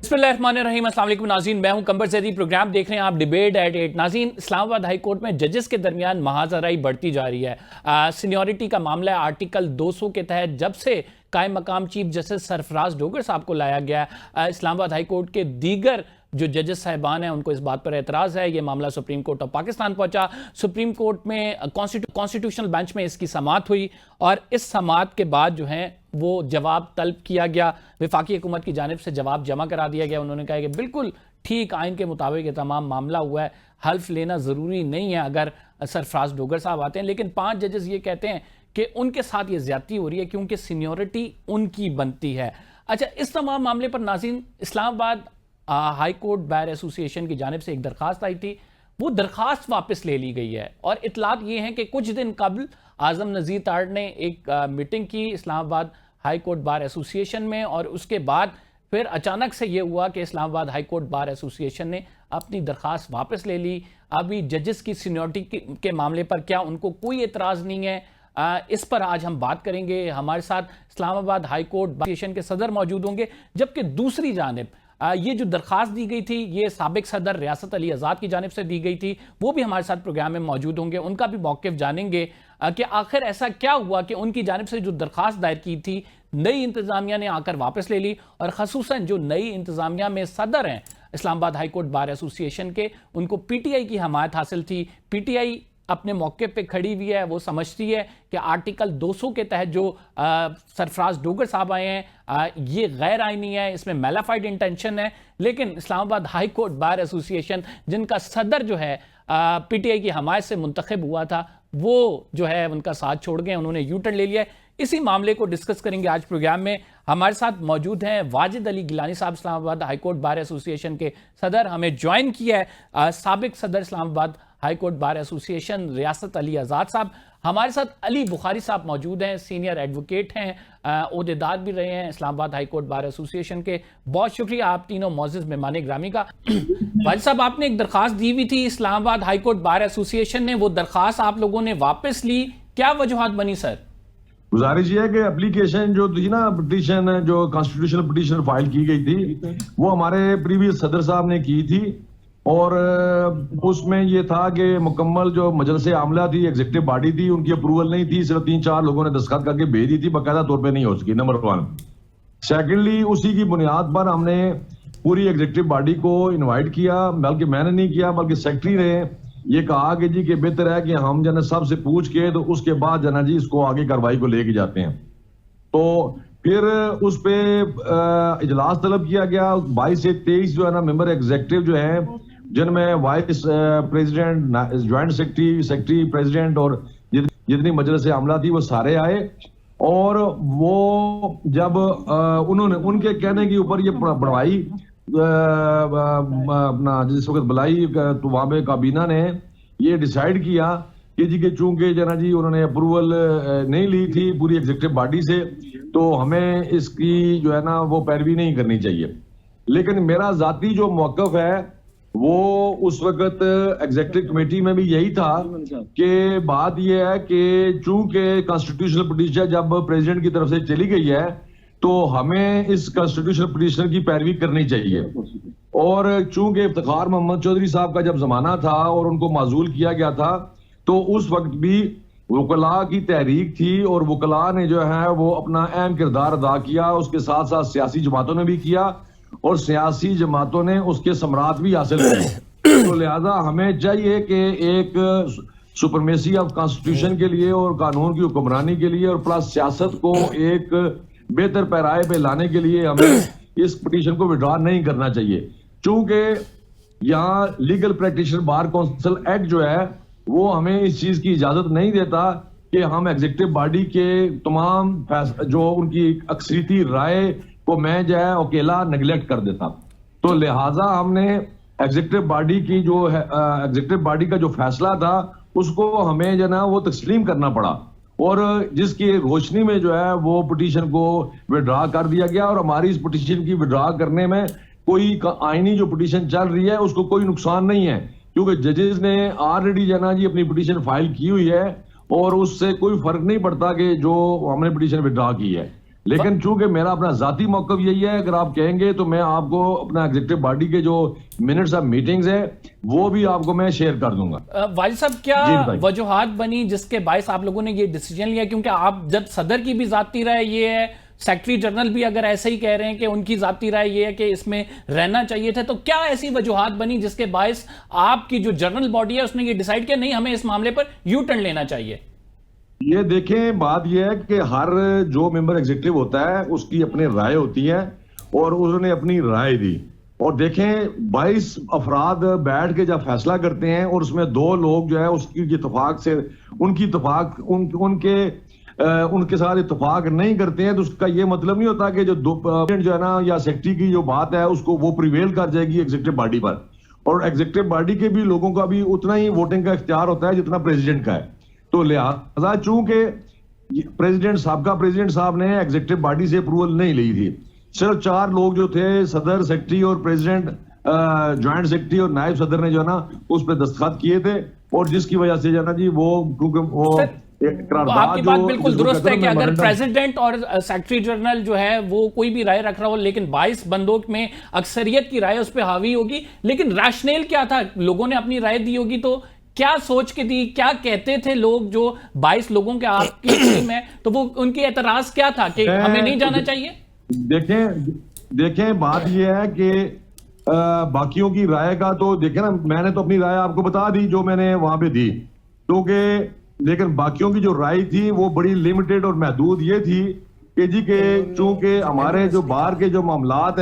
बिस्मिल्लाहिर्रहमानिर्रहीम, अस्सलाम वालेकुम नाज़रीन, मैं हूं कंबर ज़ैदी। प्रोग्राम देख रहे हैं आप डिबेट एट 8। नाज़रीन, इस्लामाबाद हाई कोर्ट में जजेस के दरमियान महाजराई बढ़ती जा रही है। सीनियरिटी का मामला है। आर्टिकल 200 के तहत जब से कायम मकाम चीफ जस्टिस सरफराज डोगर साहब को लाया गया, इस्लामाबाद हाई कोर्ट के दीगर जो जजेस साहिबान हैं उनको इस बात पर एतराज़ है। ये मामला सुप्रीम कोर्ट ऑफ पाकिस्तान पहुंचा। सुप्रीम कोर्ट में कॉन्स्टिट्यूशनल बेंच में इसकी समाअत हुई और इस समाअत के बाद जो है वो जवाब तलब किया गया। वफाकी हुकूमत की जानिब से जवाब जमा करा दिया गया। उन्होंने कहा कि बिल्कुल ठीक आइन के मुताबिक ये तमाम मामला हुआ है, हल्फ लेना ज़रूरी नहीं है अगर सरफराज डोगर साहब आते हैं। लेकिन 5 जजेस ये कहते हैं कि उनके साथ ये ज्यादती हो रही है क्योंकि सीनियरिटी उनकी बनती है। अच्छा, इस तमाम मामले पर नाज़रीन, Islamabad high court bar association की जानिब से एक दरख्वास्त आई थी। वो दरख्वास्त वापस ले ली गई है और इतलात ये हैं कि कुछ दिन कबल आजम नज़ीर ताड़ ने एक मीटिंग की Islamabad high court bar association में और उसके बाद फिर अचानक से ये हुआ कि Islamabad high court bar association ने अपनी दरख्वास्त वापस ले ली। अभी जजेस की सीनियरिटी के मामले पर क्या उनको कोई एतराज़ नहीं है, इस पर आज हम बात करेंगे। हमारे साथ Islamabad high court bar association के सदर मौजूद होंगे, जबकि दूसरी जानिब ये जो दरख्वास्त दी गई थी ये साबिक सदर रियासत अली आज़ाद की जानिब से दी गई थी। वो भी हमारे साथ प्रोग्राम में मौजूद होंगे, उनका भी मौक़िफ़ जानेंगे कि आखिर ऐसा क्या हुआ कि उनकी जानिब से जो दरख्वास्त दायर की थी नई इंतज़ामिया ने आकर वापस ले ली। और ख़ुसूसन जो नई इंतज़ामिया में सदर हैं Islamabad high court bar association के, उनको PTI की हमायत हासिल थी। PTI अपने मौके पे खड़ी हुई है। वो समझती है कि आर्टिकल 200 के तहत जो सरफराज डोगर साहब आए हैं ये गैर आइनी है, इसमें मेलाफाइड इंटेंशन है। लेकिन Islamabad high court bar association जिनका सदर जो है PTI की हमायत से मुंतखब हुआ था, वो जो है उनका साथ छोड़ गए, उन्होंने यू टर्न ले लिया। इसी मामले को डिस्कस करेंगे आज प्रोग्राम में। हमारे साथ मौजूद हैं वाजिद अली गिलानी साहब, Islamabad high court bar association के सदर। हमें ज्वाइन किया है साबिक सदर Islamabad high court bar association रियासत अली आज़ाद साहब। हमारे साथ अली बुखारी साहब मौजूद हैं, सीनियर एडवोकेट हैं, ओहदेदार भी रहे हैं Islamabad high court bar association के। बहुत शुक्रिया आप तीनों मौजूद मेहमान ग्रामी का। वाजिद साहब, आपने एक दरख्वास्त दी हुई थी Islamabad high court bar association ने, वो दरख्वास्त आप लोगों ने वापस ली, क्या वजूहात बनी सर? गुजारिश ये है कि एप्लीकेशन जो थी ना, पिटीशन जो कॉन्स्टिट्यूशनल पिटीशन फाइल की गई थी वो हमारे प्रीवियस सदर साहब ने की थी और उसमें ये था कि मुकम्मल जो मजलिस आमला थी, एग्जीक्यूटिव बॉडी थी, उनकी अप्रूवल नहीं थी। सिर्फ 3-4 लोगों ने दस्तखत करके भेज दी थी, बाकायदा तौर पे नहीं हो सकी। नंबर 1। सेकेंडली, उसी की बुनियाद पर हमने पूरी एग्जीक्यूटिव बॉडी को इन्वाइट किया, बल्कि मैंने नहीं किया बल्कि सेक्रेटरी ने ये कहा कि जी कि बेहतर है कि हम जना सबसे पूछ के तो उसके बाद जना जी इसको आगे कार्रवाई को लेके जाते हैं। तो फिर उस पे इजलास तलब किया गया। 22 से 23 जो है ना मेंबर एग्जीक्यूटिव जो है, जिनमें vice president, joint secretary, president और जितनी मजलिस आमला थी वो सारे आए। और वो जब उन्होंने उनके कहने के ऊपर ये बढ़वाई अपना जिस वक्त बुलाई तो वहां पे काबीना ने ये डिसाइड किया कि जी के चूंकि जना जी उन्होंने अप्रूवल नहीं ली थी पूरी एग्जीक्यूटिव बॉडी से, तो हमें इसकी जो है ना वो पैरवी नहीं करनी चाहिए। लेकिन मेरा जाती जो मौकफ है वो उस वक्त एग्जीक्यूटिव कमेटी में भी यही था कि बात यह है कि चूंकि कॉन्स्टिट्यूशनल पिटीशन जब प्रेसिडेंट की तरफ से चली गई है तो हमें इस कॉन्स्टिट्यूशनल पिटीशन की पैरवी करनी चाहिए। और चूंकि इफ्तिखार मोहम्मद चौधरी साहब का जब जमाना था और उनको माजूल किया गया था, तो उस वक्त भी वकला की तहरीक थी और वकला ने जो है वो अपना अहम किरदार अदा किया। उसके साथ साथ सियासी जमातों ने भी किया और सियासी जमातों ने उसके सम्राट भी हासिल किए। तो लिहाजा हमें चाहिए कि एक सुपरमेसी ऑफ कॉन्स्टिट्यूशन के लिए और कानून की हुक्मरानी के लिए और प्लस सियासत को एक बेहतर पैराए पे लाने के लिए हमें इस पिटीशन को विड्रॉ नहीं करना चाहिए। चूंकि यहाँ legal practitioner bar council act जो है वो हमें इस चीज की इजाजत नहीं देता कि हम एग्जीक्यूटिव बॉडी के तमाम जो उनकी अक्सरीती राय को मैं जो है अकेला नेग्लेक्ट कर देता। तो लिहाजा हमने एग्जीक्यूटिव बॉडी की जो है एग्जीक्यूटिव बॉडी का जो फैसला था उसको हमें जो ना वो तस्लीम करना पड़ा और जिसकी रोशनी में जो है वो पिटीशन को विड्रॉ कर दिया गया। और हमारी इस पिटीशन की विड्रॉ करने में कोई आईनी जो पिटीशन चल रही है उसको कोई नुकसान नहीं है, क्योंकि जजेस ने ऑलरेडी जना जी अपनी पिटीशन फाइल की हुई है और उससे कोई फर्क नहीं पड़ता कि जो हमने पिटीशन विड्रॉ की है। लेकिन चूंकि मेरा अपना जाती मौकफ यही है, अगर आप कहेंगे तो मैं आपको अपना एग्जीक्यूटिव बॉडी के जो मिनट्स ऑफ मीटिंग्स है वो भी आपको मैं शेयर कर दूंगा। वाजिद साहब, क्या वजूहात बनी जिसके बायस आप लोगों ने ये डिसीजन लिया? क्योंकि आप जब सदर की भी जाती राय ये है, सेक्रेटरी जनरल भी अगर ऐसे ही कह रहे हैं कि उनकी जाती राय ये है कि इसमें रहना चाहिए था, तो क्या ऐसी वजूहात बनी जिसके बायस आपकी जो जनरल बॉडी है उसने ये डिसाइड किया नहीं हमें इस मामले पर यू टर्न लेना चाहिए? ये देखें, बात ये है कि हर जो मेंबर एग्जीक्यूटिव होता है उसकी अपनी राय होती है और उसने अपनी राय दी। और देखें 22 अफराद बैठ के जब फैसला करते हैं और उसमें 2 लोग जो है उसकी इत्तेफाक से उनके साथ इत्तेफाक नहीं करते हैं, तो उसका ये मतलब नहीं होता कि जो जो है ना या सेक्रेटरी की जो बात है उसको वो प्रिवेल कर जाएगी एग्जीक्यूटिव बॉडी पर। और एग्जीक्यूटिव बॉडी के भी लोगों का भी उतना ही वोटिंग का इख्तियार होता है जितना प्रेसिडेंट का है। तो लिहाजा चूंकि साहब ने एग्जीक्यूटिव बॉडी से अप्रूवल नहीं ली थी, सिर्फ 4 लोग जो थे सदर, सेक्रेटरी और प्रेसिडेंट, ज्वाइंट सेक्रेटरी और नायब सदर ने जो है ना उस पर दस्तखत किए थे। और जिसकी वजह से जो है ना जी वो आपकी बात बिल्कुल दुरुस्त है कि अगर प्रेसिडेंट और सेक्रेटरी जनरल जो है वो कोई भी राय रख रहा हो, लेकिन 22 बंदों में अक्सरियत की राय उस पर हावी होगी, लेकिन रैशनल क्या था? लोगों ने अपनी राय दी होगी तो क्या सोच के दी, क्या कहते थे लोग जो 22 लोगों के आपकी टीम है, तो वो उनकी एतराज क्या था कि हमें नहीं जाना चाहिए? देखें बात यह है कि बाकियों की राय का तो देखें ना, मैंने तो अपनी राय आपको बता दी जो मैंने वहां पे दी, क्योंकि लेकिन बाकियों की जो राय थी वो बड़ी लिमिटेड और महदूद ये थी कि जी के चूंकि हमारे जो बाहर के जो मामलात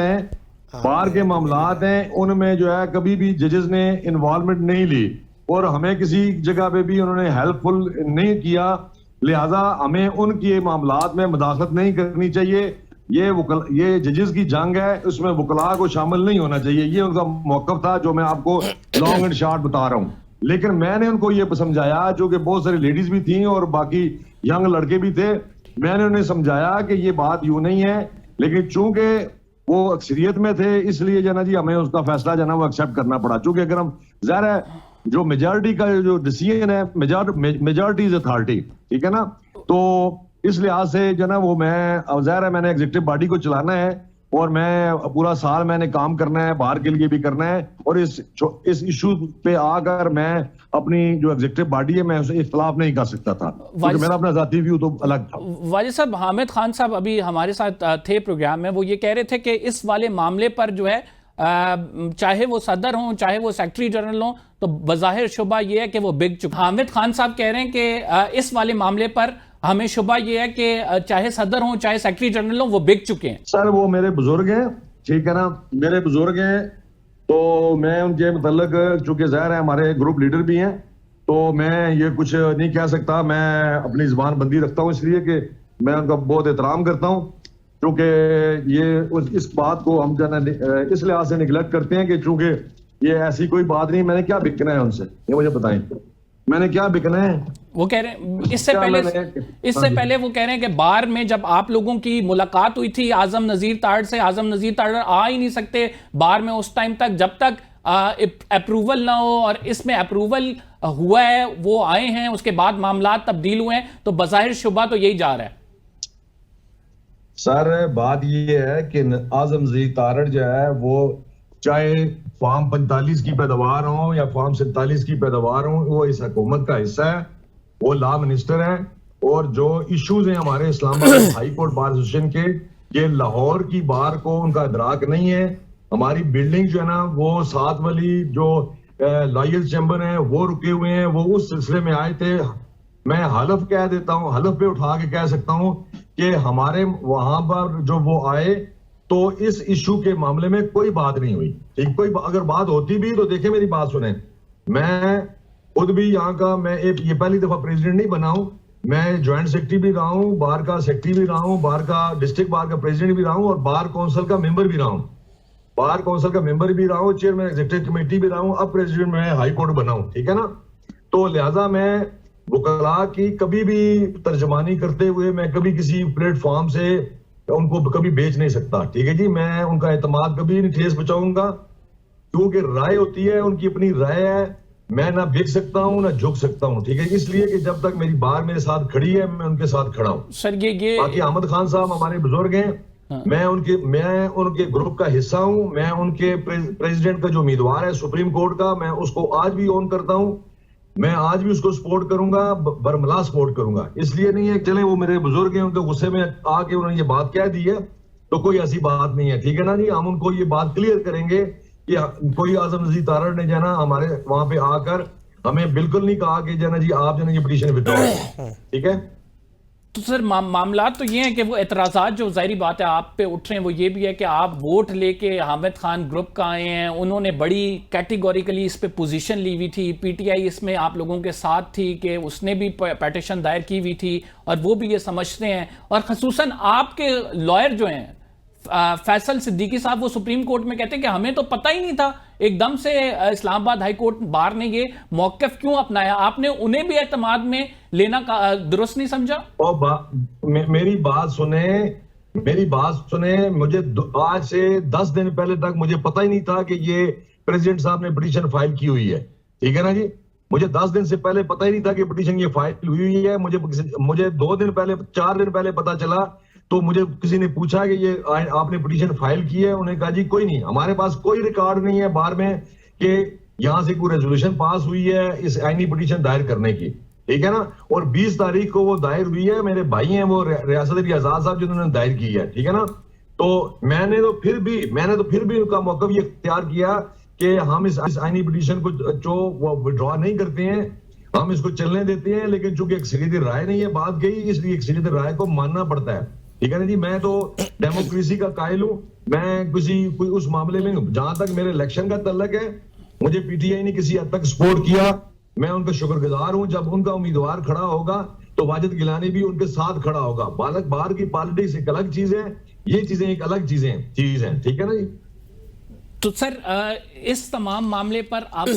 हैं उनमें जो है कभी भी जजेस ने इन्वॉल्वमेंट नहीं ली और हमें किसी जगह पे भी उन्होंने हेल्पफुल नहीं किया, लिहाजा हमें उनके मामलात में मुदाखलत नहीं करनी चाहिए। ये जजेस की जंग है, उसमें वकला को शामिल नहीं होना चाहिए, ये उनका मौकफ था जो मैं आपको लॉन्ग एंड शॉर्ट बता रहा हूं। लेकिन मैंने उनको ये समझाया, जो कि बहुत सारी लेडीज भी थी और बाकी यंग लड़के भी थे, मैंने उन्हें समझाया कि ये बात यूं नहीं है, लेकिन चूंकि वो अक्सरियत में थे इसलिए जो ना जी हमें उसका फैसला जो ना वो एक्सेप्ट करना पड़ा। चूंकि अगर हम ज़ाहिर है जो मेजॉरिटी का जो डिसीजन है, मेजॉरिटी इज अथॉरिटी, ठीक है ना, तो इस लिहाज से जो ना वो मैं ज़ाहिर है मैंने एग्जीक्यूटिव बॉडी को चलाना है और मैं पूरा साल मैंने काम करना है, बाहर के लिए भी करना है, और इस इशू पे आकर मैं अपनी जो एग्जीक्यूटिव बॉडी है मैं उसे इख्तिलाफ नहीं कर सकता था, क्योंकि मेरा अपना जाती व्यू तो अलग था। वाजिद साहब, हामिद खान साहब अभी हमारे साथ थे प्रोग्राम में, वो ये कह रहे थे कि इस वाले मामले पर जो है चाहे वो सदर हों चाहे वो सेक्रेटरी जनरल हों, तो बज़ाहिर शुबा ये है कि वो बिक चुके। हामिद खान साहब कह रहे हैं कि इस वाले मामले पर हमें शुबा ये है कि चाहे सदर हों चाहे सेक्रेटरी जनरल हों वो बिक चुके हैं। सर वो मेरे बुजुर्ग हैं, ठीक है ना, मेरे बुजुर्ग हैं, तो मैं उनके मतलब चूंकि ज़ाहिर है हमारे ग्रुप लीडर भी हैं, तो मैं ये कुछ नहीं कह सकता, मैं अपनी जुबान बंदी रखता हूँ इसलिए कि मैं उनका बहुत एहतराम करता हूँ, क्योंकि ये इस बात को हम इस लिहाज से निगलेक्ट करते हैं कि चूंकि ये ऐसी कोई बात नहीं, मैंने क्या बिकना है उनसे, ये मुझे बताएं मैंने क्या बिकना है। वो कह रहे हैं इससे पहले वो कह रहे हैं कि बार में जब आप लोगों की मुलाकात हुई थी आजम नजीर ताड़ से, आजम नजीर ताड़ आ ही नहीं सकते बार में उस टाइम तक जब तक अप्रूवल ना हो, और इसमें अप्रूवल हुआ है, वो आए हैं, उसके बाद मामला तब्दील हुए हैं, तो बज़ाहिर शुबा तो यही जा रहा है। सर बात ये है कि आजम नजीर तारड़ जो है वो चाहे फॉर्म 45 की पैदावार हो या फॉर्म 47 की पैदावार हो, वो इस हुकूमत का हिस्सा है, वो लॉ मिनिस्टर है, और जो इश्यूज हैं हमारे Islamabad high court bar association के, ये लाहौर की बार को उनका इदराक नहीं है। हमारी बिल्डिंग जो है ना वो 7 वाली जो लॉयर्स चैम्बर है वो रुके हुए हैं, वो उस सिलसिले में आए थे। मैं हलफ कह देता हूँ, हलफ पे उठा के कह सकता हूँ कि हमारे वहां पर जो वो आए तो इस इशू के मामले में कोई बात नहीं हुई। ठीक, कोई अगर बात होती भी तो देखे मेरी बात सुने, मैं खुद भी यहाँ का मैं ये पहली दफा प्रेसिडेंट नहीं बना हूँ, मैं ज्वाइंट सेक्रेटरी भी रहा हूँ, बार का सेक्रेटरी भी रहा हूँ, बार का डिस्ट्रिक्ट बार का प्रेसिडेंट भी रहा हूँ, और बार काउंसिल का मेंबर भी रहा हूँ, बार काउंसिल का मेंबर भी रहा हूँ, चेयरमैन एग्जीक्यूटिव कमेटी भी रहा हूँ, अब प्रेसिडेंट में हाई कोर्ट बना हूँ, ठीक है ना। तो लिहाजा मैं वकला की कभी भी तर्जमानी करते हुए मैं कभी किसी प्लेटफॉर्म से उनको कभी बेच नहीं सकता, ठीक है जी। मैं उनका एतमाद कभी नहीं ठेस बचाऊंगा, क्योंकि राय होती है, उनकी अपनी राय है, मैं ना बिक सकता हूँ ना झुक सकता हूँ, ठीक है, इसलिए कि जब तक मेरी बार मेरे साथ खड़ी है मैं उनके साथ खड़ा हूँ। सर ये बाकी अहमद खान साहब हमारे बुजुर्ग हैं, हाँ। मैं उनके ग्रुप का हिस्सा हूँ, मैं उनके प्रेसिडेंट का जो उम्मीदवार है सुप्रीम कोर्ट का, मैं उसको आज भी ऑन करता हूँ, मैं आज भी उसको सपोर्ट करूंगा, बरमला सपोर्ट करूंगा। इसलिए नहीं है चले वो मेरे बुजुर्ग हैं, उनके गुस्से में आके उन्होंने ये बात कह दी है, तो कोई ऐसी बात नहीं है, ठीक है ना जी। हम उनको ये बात क्लियर करेंगे कि कोई आजम नजीर तारड़ ने जाना हमारे वहां पे आकर हमें बिल्कुल नहीं कहा कि जाना जी आप जाना ये पिटीशन विड्रॉ, ठीक है। तो सर मामला तो ये है कि वो एतराज़ात जो ज़ाहिरी बात है आप पे उठ रहे हैं वो ये भी है कि आप वोट लेके हामिद खान ग्रुप का आए हैं, उन्होंने बड़ी कैटेगोरिकली इस पे पोजीशन ली हुई थी, पीटीआई इसमें आप लोगों के साथ थी कि उसने भी पिटीशन दायर की हुई थी और वो भी ये समझते हैं, और ख़ुसूसन आपके लॉयर जो हैं फैसल सिद्दीकी साहब वो सुप्रीम कोर्ट में कहते हैं कि हमें तो पता ही नहीं था, एकदम से इस्लामाबाद हाई कोर्ट बार ने ये मौक़िफ़ क्यों अपनाया, आपने उन्हें भी एतमाद में लेना का दुरुस्त नहीं समझा? और मेरी बात सुने, मुझे आज से 10 दिन पहले तक मुझे पता ही नहीं था कि ये प्रेसिडेंट साहब ने पिटीशन फाइल की हुई है, ठीक है ना जी। मुझे 10 दिन से पहले पता ही नहीं था कि पिटीशन ये फाइल हुई है। मुझे 2 दिन पहले 4 दिन पहले पता चला, तो मुझे किसी ने पूछा कि ये आपने पिटीशन फाइल की है, उन्होंने कहा जी कोई नहीं, हमारे पास कोई रिकॉर्ड नहीं है बार में कि यहां से कोई रेजोल्यूशन पास हुई है इस आईनी पिटीशन दायर करने की, ठीक है ना। और 20 तारीख को वो दायर हुई है, मेरे भाई हैं वो रियासत अली आजाद साहब जिन्होंने दायर की है, ठीक है ना। तो मैंने तो फिर भी उनका मौक़िफ़ ये इख्तियार किया कि हम इस आईनी पिटीशन को जो विड्रॉ नहीं करते हैं, हम इसको चलने देते हैं, लेकिन चूंकि एक सीधी राय नहीं है बात गई, इसलिए एक सीधी राय को मानना पड़ता है, ठीक है ना जी। मैं तो डेमोक्रेसी का कायल हूं, मैं कोई उस मामले में हूं। जहां तक मेरे इलेक्शन का तल्लक है, मुझे पीटीआई ने किसी हद तक सपोर्ट किया, मैं उनका शुक्रगुजार हूं। जब उनका उम्मीदवार खड़ा होगा तो वाजिद गिलानी भी उनके साथ खड़ा होगा। बाहर की पॉलिटिक्स एक अलग चीज है, ये चीजें एक अलग चीज है, ठीक है ना जी। तो सर इस तमाम मामले पर आप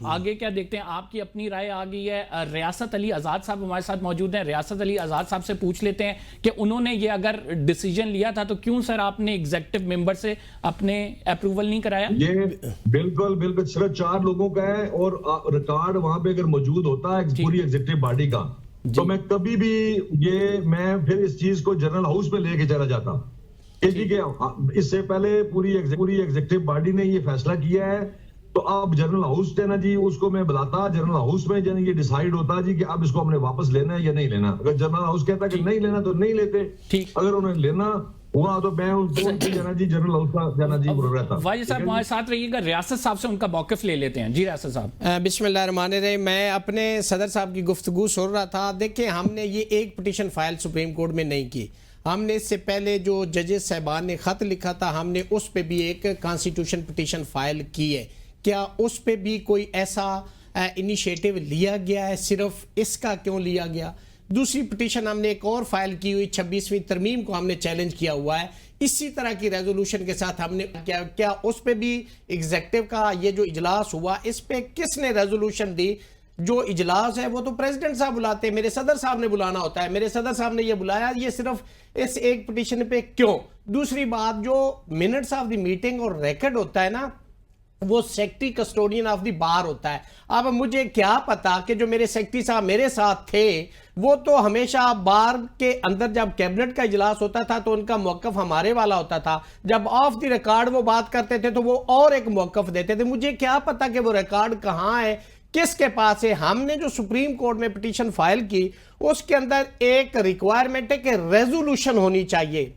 आगे क्या देखते हैं? आपकी अपनी राय आ गई है। रियासत अली आज़ाद साहब हमारे साथ मौजूद हैं, रियासत अली आज़ाद साहब से पूछ लेते हैं कि उन्होंने ये अगर डिसीजन लिया था तो क्यों सर आपने एग्जीक्यूटिव मेंबर से अपने अप्रूवल नहीं कराया? ये बिल्कुल सिर्फ 4 लोगों का है, और रिकॉर्ड वहां पे अगर मौजूद होता है पूरी एग्जीक्यूटिव बॉडी का, तो मैं कभी भी मैं फिर इस चीज को जनरल हाउस में लेके चला जाता जी के इससे पहले पूरी एग्जीक्यूटिव बॉडी ने ये फैसला किया है, तो अब जनरल हाउस है ना जी, उसको मैं बुलाता, जनरल हाउस में जन ये डिसाइड होता जी कि अब इसको हमने वापस लेना है या नहीं लेना। अगर जनरल हाउस कहता कि नहीं लेना तो नहीं लेते, अगर उन्हें लेना हुआ तो मैं उनको जाना जी जनरल हाउस का जाना जी रहता। वाजिद साहब हमारे साथ रहिएगा, रियासत साहब से उनका मौक़िफ़ ले लेते हैं। जी रियासत साहब। बिस्मिल्लाहिर्रहमानिर्रहीम। मैं अपने सदर साहब की गुफ्तगू सुन रहा था। देखिए, हमने ये एक पिटीशन फाइल सुप्रीम कोर्ट में नहीं की, हमने इससे पहले जो जजेस साहबान ने ख़त लिखा था, हमने उस पे भी एक कॉन्स्टिट्यूशन पिटीशन फाइल की है। क्या उस पे भी कोई ऐसा इनिशिएटिव लिया गया है? सिर्फ इसका क्यों लिया गया? दूसरी पिटीशन हमने एक और फाइल की हुई, 26वीं तरमीम को हमने चैलेंज किया हुआ है, इसी तरह की रेजोल्यूशन के साथ हमने क्या उस पे भी एग्जीक्यूटिव का ये जो इजलास हुआ, इस पे किसने रेजोल्यूशन दी? जो इजलास है वो तो प्रेसिडेंट साहब बुलाते हैं, मेरे सदर साहब ने बुलाना होता है, मेरे सदर साहब ने ये बुलाया, ये सिर्फ इस एक पिटीशन पे क्यों? दूसरी बात, जो मिनट्स ऑफ द मीटिंग और रिकॉर्ड होता है ना, वो secretary custodian of the bar होता है। अब मुझे क्या पता कि जो मेरे सेक्रेटरी साहब मेरे साथ थे वो तो हमेशा बार के अंदर जब कैबिनेट का इजलास होता था तो उनका मौक़िफ़ हमारे वाला होता था, जब ऑफ द रिकॉर्ड वो बात करते थे तो वो और एक मौक़िफ़ देते थे। मुझे क्या पता कि वो रिकॉर्ड कहाँ है, किसके पास है? हमने जो सुप्रीम कोर्ट में पिटीशन फाइल की उसके अंदर एक रिक्वायरमेंट है कि रेजोल्यूशन होनी चाहिए,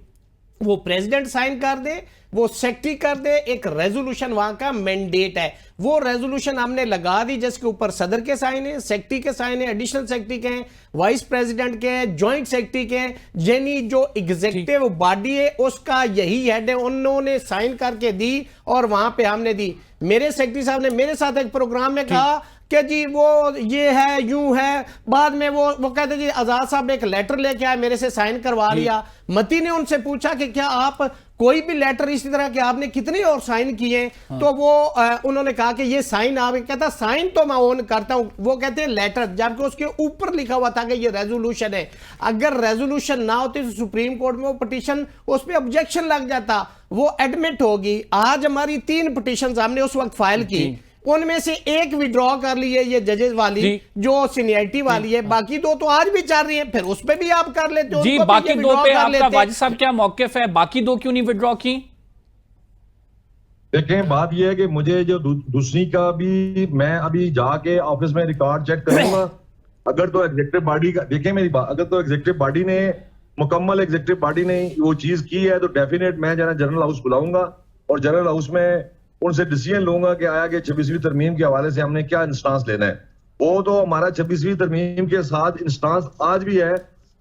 वो प्रेसिडेंट साइन कर दे, वो सेक्रेटरी कर दे, एक रेजोल्यूशन वहां का मैंडेट है। वो रेजोल्यूशन हमने लगा दी जिसके ऊपर सदर के साइन है, सेक्रेटरी के साइन है, एडिशनल सेक्रेटरी के हैं, वाइस प्रेसिडेंट के हैं, ज्वाइंट सेक्रेटरी के हैं, यानी जो एग्जीक्यूटिव बॉडी है उसका यही हेड है, उन्होंने साइन करके दी और वहां पे हमने दी। मेरे सेक्रेटरी साहब ने मेरे साथ एक प्रोग्राम में कहा कि जी वो ये है यूं है, बाद में वो कहते जी आजाद साहब ने एक लेटर लेके आए, मेरे से साइन करवा लिया। मती ने उनसे पूछा कि क्या आप कोई भी लेटर इसी तरह के आपने कितने और साइन किए? तो वो उन्होंने कहा कि ये साइन आप, कहता साइन तो मैं ऑन करता हूं, वो कहते हैं लेटर, जबकि उसके ऊपर लिखा हुआ था कि ये रेजोल्यूशन है। अगर रेजोल्यूशन ना होती तो सुप्रीम कोर्ट में वो पिटीशन, उस पर ऑब्जेक्शन लग जाता, वो एडमिट होगी। आज हमारी 3 पिटीशन हमने उस वक्त फाइल की, उनमें से एक विड्रॉ कर लिए ये जजेस वाली जी। जो सीनियरिटी वाली है, बाकी दो तो आज भी चल रही है, फिर उस पे भी आप कर लेते हो, जी, उनको भी बाकी ये दो withdraw पे कर आपका लेते। वाजिद साहब क्या मौकिफ है? बाकी दो क्यों नहीं विड्रॉ की? देखें, बात यह है कि मुझे जो दूसरी का भी मैं अभी जाके ऑफिस में रिकॉर्ड चेक करूंगा। अगर तो एग्जीक्यूटिव बॉडी का, देखें मेरी बात, अगर तो एग्जीक्यूटिव बॉडी ने मुकम्मल एग्जीक्यूटिव बॉडी ने वो चीज की है तो डेफिनेट मैं जनरल हाउस बुलाऊंगा और जनरल हाउस में उनसे डिसीजन लूंगा कि आया कि 26वीं तरमीम के हवाले से हमने क्या इंस्टांस लेना है। वो तो हमारा 26वीं तरमीम के साथ इंस्टांस आज भी है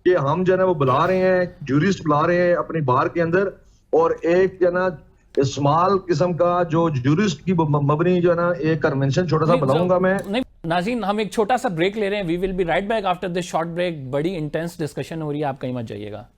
कि हम जो है ना वो बुला रहे हैं, जूरिस्ट बुला रहे हैं अपनी बार के अंदर, और एक जो है ना स्मॉल किस्म का जो जूरिस्ट की मबनी जो है ना एक कन्वेंशन छोटा सा बुलाऊंगा मैं। नहीं नाज़रीन, हम एक छोटा सा ब्रेक ले रहे हैं। We will be right back after this short break. बड़ी इंटेंस डिस्कशन हो रही है, आप कहीं मत जाइएगा।